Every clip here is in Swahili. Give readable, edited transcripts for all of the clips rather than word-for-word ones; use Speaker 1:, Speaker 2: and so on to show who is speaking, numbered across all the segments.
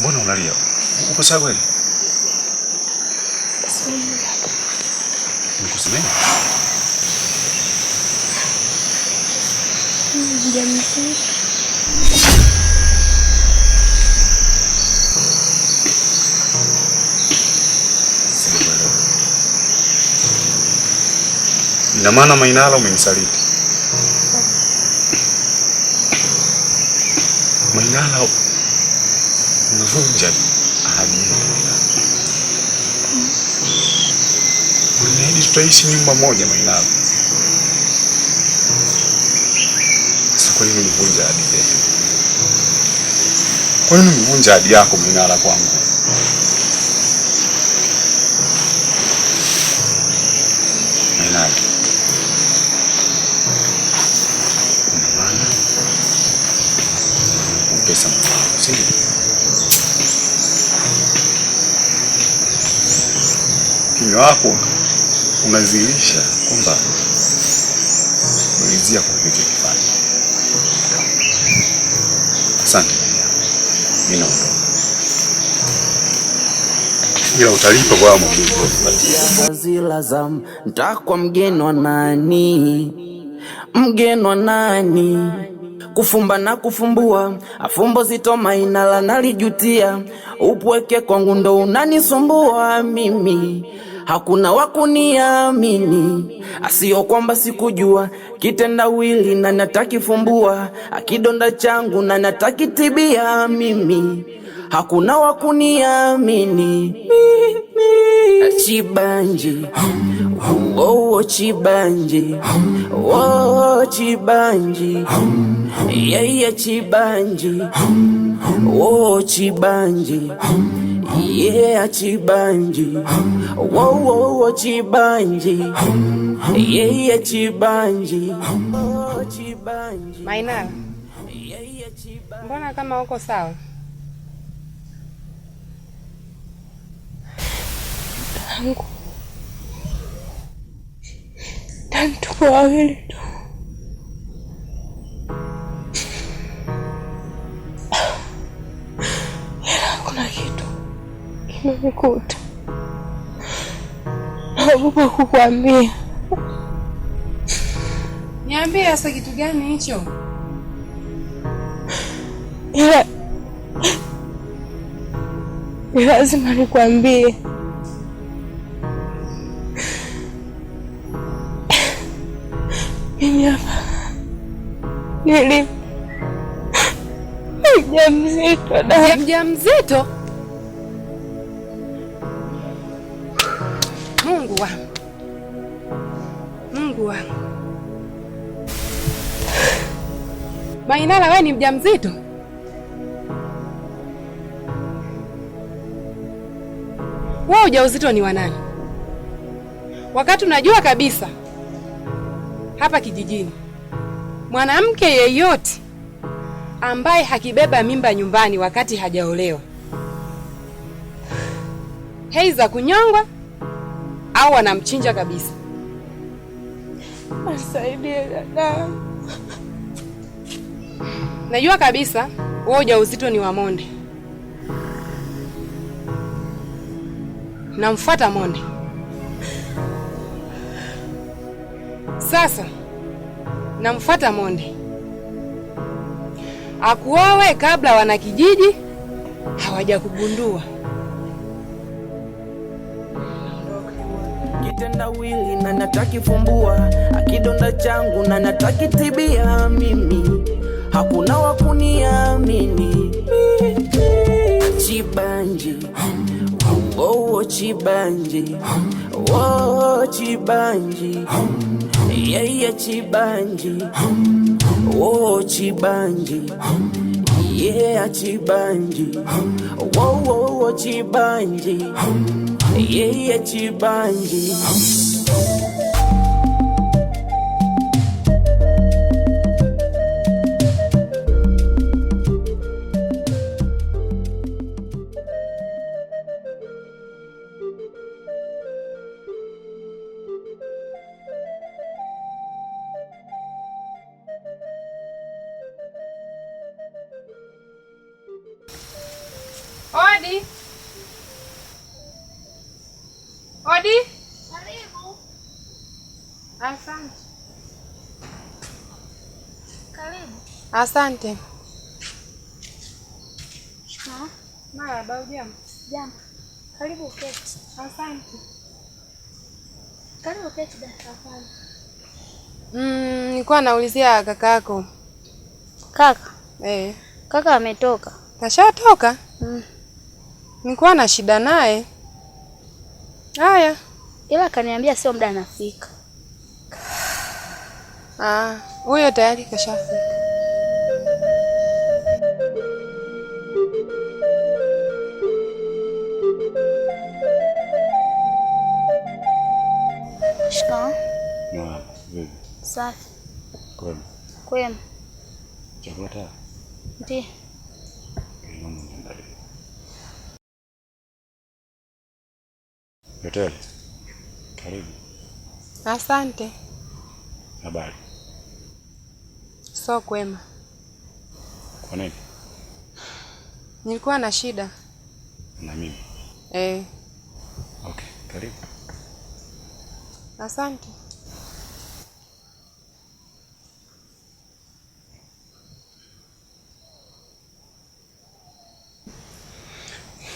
Speaker 1: Mbona unalia? Uko sawa kweli? Nikusamehe? Ina maana Mainala umemsaliti? Mainala, unavunja ahadi yetu. Uliniahidi tutaishi nyumba moja Mainala. Sasa kwa nini univunja ahadi yetu? Kwa nini univunja ahadi yako Mainala kwangu? Mainala, una maana pesa mwanangu, si ndio? Kinywa wako unazilisha kwamba ulizia kwa kitu kifani. Asante. Mimi naondoka. Ila utalipa kwa
Speaker 2: Zilazam ntakwa mgeni wa nani? Mgeni wa nani? Kufumba na kufumbua, afumbo zito Mainala nalijutia. Upweke kwangu ndo unanisumbua mimi, hakuna wakuniamini. Asio kwamba sikujua, kitendawili na natakifumbua. Akidonda changu na natakitibia mimi, hakuna wakuniamini. Chibanji, oh Chibanji, oh Chibanji, yeah Chibanji, oh Chibanji, yeah Chibanji, oh Chibanji, yeah Chibanji, oh Chibanji.
Speaker 3: Mainala, mbona kama uko sawa?
Speaker 4: Tuko wawili tu. Ila kuna kitu kimekuta. Naogopa kukuambia.
Speaker 3: Niambie sasa, kitu gani hicho?
Speaker 4: Ila lazima nikwambie. Mimi hapa mjamzito.
Speaker 3: Mjamzito? Mungu wangu, Mungu wangu. Mainala, wewe ni mjamzito? Wewe ujauzito ni wa nani? Wakati unajua kabisa hapa kijijini mwanamke yeyote ambaye hakibeba mimba nyumbani wakati hajaolewa, heiza kunyongwa au anamchinja kabisa.
Speaker 4: Nisaidie dada.
Speaker 3: Najua kabisa wewe ujauzito ni wa Monde. Namfuata Monde. Sasa namfuata Monde akuowe kabla wanakijiji hawajakugundua.
Speaker 2: Kitendawili na natakifumbua, akidonda changu na natakitibia mimi, hakuna wakuniamini. Chibanji, oh Chibanji, oh Chibanji, yeah Chibanji, oh Chibanji, yeah Chibanji, oh Chibanji, yeah Chibanji.
Speaker 3: Odi. Odi.
Speaker 5: Karibu.
Speaker 3: Asante.
Speaker 5: Karibu.
Speaker 3: Asante.
Speaker 5: Ha?
Speaker 3: Marahaba, ujambo?
Speaker 5: Jambo. Karibu keti.
Speaker 3: Asante.
Speaker 5: Karibu keti dada.
Speaker 3: Nilikuwa naulizia kakako.
Speaker 5: Kaka.
Speaker 3: Kaka
Speaker 5: ametoka.
Speaker 3: Kashatoka? Nilikuwa na shida naye. Haya.
Speaker 5: Ila kaniambia sio muda anafika.
Speaker 3: Huyo tayari kashafika.
Speaker 5: Shika.
Speaker 6: Vipi?
Speaker 5: Safi.
Speaker 6: Kwema.
Speaker 5: Kwema.
Speaker 6: Chakula tayari?
Speaker 5: Ndiyo.
Speaker 6: Naomba niandalie. Hoteli. Karibu.
Speaker 3: Asante.
Speaker 6: Habari?
Speaker 3: So kwema.
Speaker 6: Kwa nini?
Speaker 3: Nilikuwa na shida.
Speaker 6: Na mimi? Okay, karibu.
Speaker 3: Asante.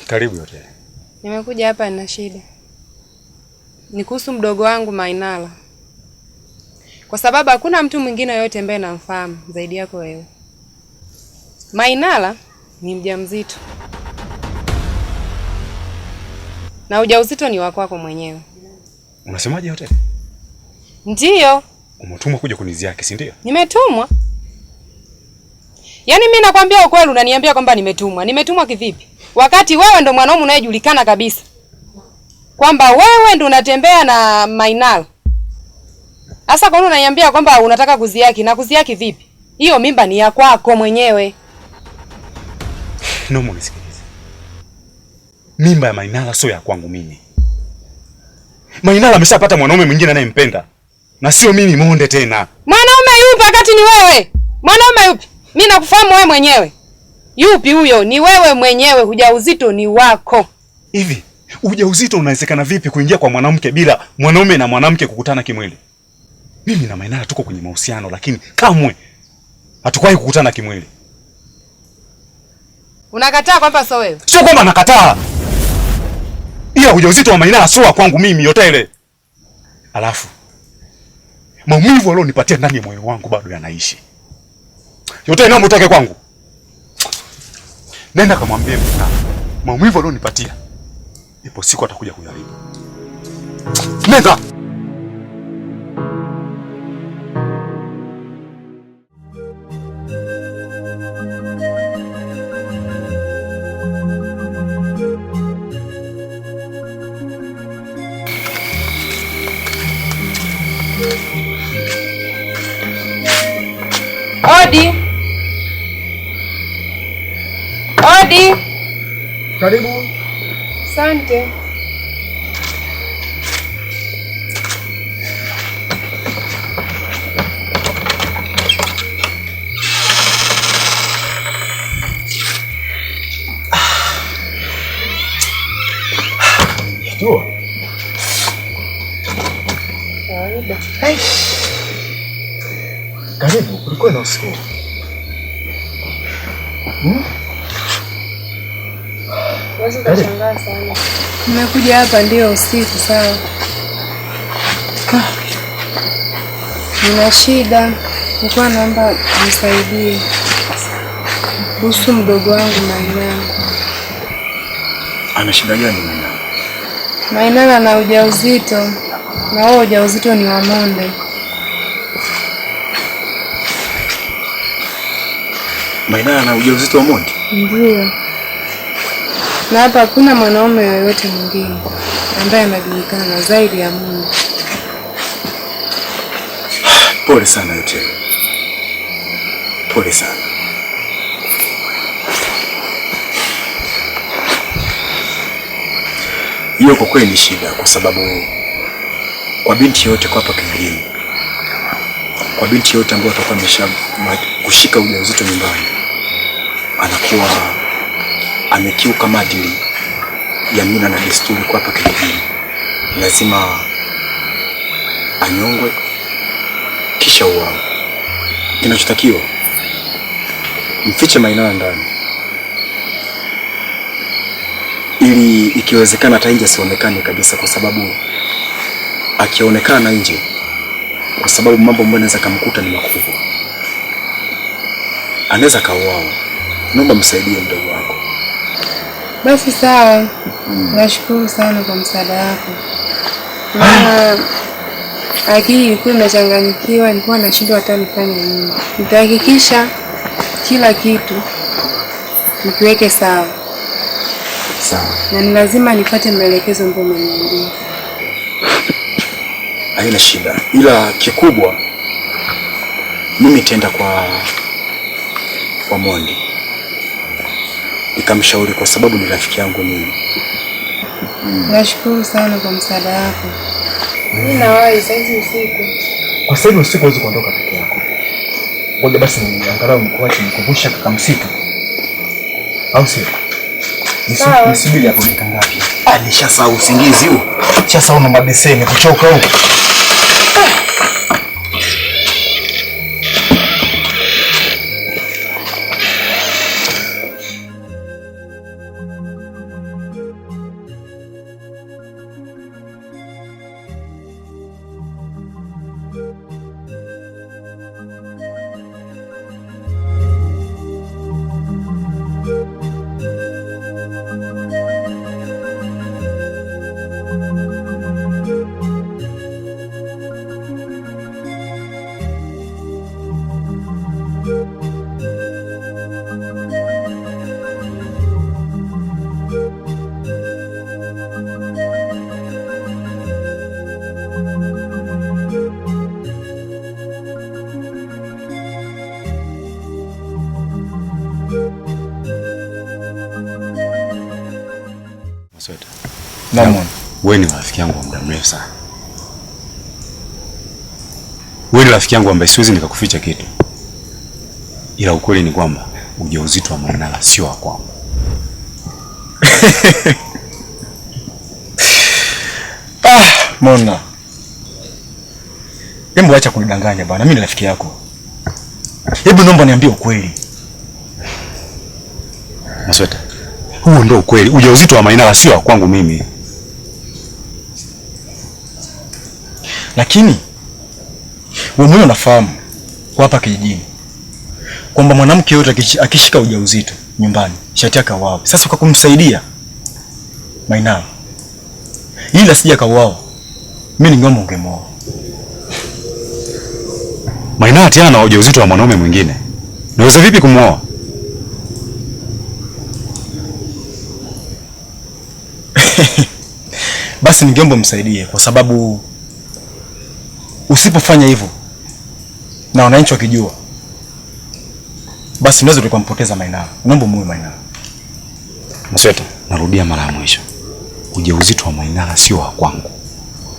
Speaker 6: Karibu hoteli.
Speaker 3: Nimekuja hapa na shida. Ni kuhusu mdogo wangu Mainala. Kwa sababu hakuna mtu mwingine yote ambaye namfahamu zaidi yako wewe. Mainala ni mjamzito. Na ujauzito ni wako wako mwenyewe.
Speaker 6: Unasemaje hoteli?
Speaker 3: Ndiyo.
Speaker 6: Umetumwa kuja kunizia yake, si ndio?
Speaker 3: Nimetumwa. Yaani mimi nakwambia ukweli unaniambia kwamba nimetumwa. Nimetumwa kivipi? Wakati wewe ndo mwanaume unayejulikana kabisa. Kwamba wewe ndo unatembea na Mainala. Sasa kwa nini unaniambia kwamba unataka kuziaki? Na kuziaki vipi? Hiyo mimba ni ya kwako mwenyewe.
Speaker 6: Naomba unisikilize. Mimba ya Mainala sio ya kwangu mimi. Mainala ameshapata mwanaume mwingine anayempenda. Na sio mimi Monde tena.
Speaker 3: Mwanaume yupi wakati ni wewe? Mwanaume yupi? Mimi nakufahamu wewe mwenyewe. Yupi huyo? Ni wewe mwenyewe, ujauzito ni wako.
Speaker 6: Hivi, ujauzito unawezekana vipi kuingia kwa mwanamke bila mwanaume na mwanamke kukutana kimwili? Mimi na Mainala tuko kwenye mahusiano lakini kamwe hatukwai kukutana kimwili.
Speaker 3: Unakataa kwamba sio wewe?
Speaker 6: Sio kwamba nakataa. Ila ujauzito wa Mainala sio kwangu mimi Hoteli. Alafu maumivu alionipatia ndani ya moyo wangu bado yanaishi. Hoteli, naomba utoke kwangu. Nenda kamwambie Mainala. Maumivu alionipatia ipo siku atakuja kujaribu. Nenda.
Speaker 3: Odi. Odi.
Speaker 1: Karibu.
Speaker 3: Asante.
Speaker 1: Ndio.
Speaker 3: Kawaida.
Speaker 1: Karibu, kulikuwa na usiku.
Speaker 3: Unashangaa sana. Nimekuja hapa ndio usiku sawa. Nina shida. Nilikuwa naomba nisaidie. Kuhusu mdogo wangu Mainala.
Speaker 6: Ana shida gani Mainala?
Speaker 3: Mainala na ujauzito. Na huo ujauzito ni wa Monde.
Speaker 6: Mainala na ujauzito wa Monde?
Speaker 3: Ndio. Na hapa hakuna mwanaume yoyote mwingine ambaye anajulikana zaidi ya Monde.
Speaker 6: Pole sana Hoteli. Pole sana. Hiyo kwa kweli ni shida kwa sababu kwa binti yote kwa hapa kijijini, kwa binti yote ambayo atakuwa kushika ujauzito nyumbani, anakuwa
Speaker 7: amekiuka maadili ya mila na desturi kwa hapa kijijini, lazima anyongwe kisha uawe. Kinachotakiwa mfiche Mainala ndani, ili ikiwezekana hata nje asionekane kabisa, kwa sababu akionekana nje, kwa sababu mambo ambayo anaweza kumkuta ni makubwa, anaweza kauawa. Naomba msaidie mdogo wako.
Speaker 3: Basi sawa. Nashukuru sana kwa msaada wako. Maana akili ilikuwa imechanganyikiwa, nilikuwa nashindwa hata nifanye nini. Nitahakikisha kila kitu nikiweke sawa.
Speaker 7: Sawa.
Speaker 3: Na ni lazima nipate maelekezo ambayo umeniambia.
Speaker 7: Haina shida. Ila kikubwa mimi nitaenda kwa Mondi nikamshauri, kwa sababu ni rafiki yangu mimi.
Speaker 3: Nashukuru sana kwa msaada wako. Mimi nawahi sasa usiku.
Speaker 1: Kwa sababu usiku huwezi kuondoka peke yako. Ngoja basi angalau nikuache nikumbusha kaka Msitu. Au sio? Nisubiri hapo dakika ngapi?
Speaker 7: Nishasahau usingizi huu.
Speaker 1: Nishasahau na mabeseni kuchoka huko.
Speaker 6: Masweta.
Speaker 1: Naam.
Speaker 6: Wewe ni rafiki yangu wa muda mrefu sana. Wewe ni rafiki yangu ambaye siwezi nikakuficha kitu. Ila ukweli ni kwamba ujauzito wa Mainala sio wa kwangu.
Speaker 1: Mona. Hebu acha kunidanganya bwana. Mimi ni rafiki yako. Hebu naomba niambie ukweli.
Speaker 6: Masweta. Huo ndio ukweli. Ujauzito wa Mainala sio wa kwangu mimi.
Speaker 1: Lakini wewe mwenyewe unafahamu kwa hapa kijijini kwamba mwanamke yote akishika ujauzito nyumbani shati yake wao. Sasa ukakumsaidia Mainala, ila sija kauao, mimi ningeomba ungemoa
Speaker 6: Mainala tena na ujauzito wa mwanaume mwingine. Naweza vipi kumwoa?
Speaker 1: Basi ningeomba msaidie, kwa sababu usipofanya hivyo na wananchi wakijua, basi unaweza tukampoteza Mainala. Naomba muue Mainala.
Speaker 6: Masweta, narudia mara ya mwisho. Ujauzito wa Mainala sio wa kwangu.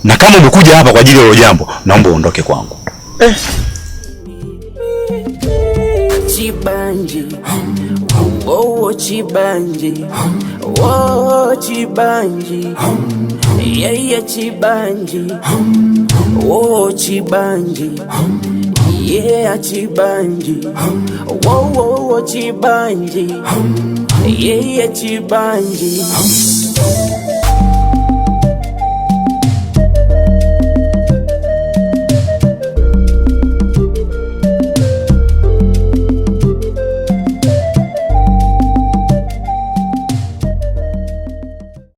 Speaker 6: Na kama umekuja hapa kwa ajili ya hilo jambo, naomba uondoke kwangu.
Speaker 2: Chibanji, oh Chibanji, oh Chibanji, yeah Chibanji, oh Chibanji, yeah Chibanji, oh Chibanji, yeah Chibanji.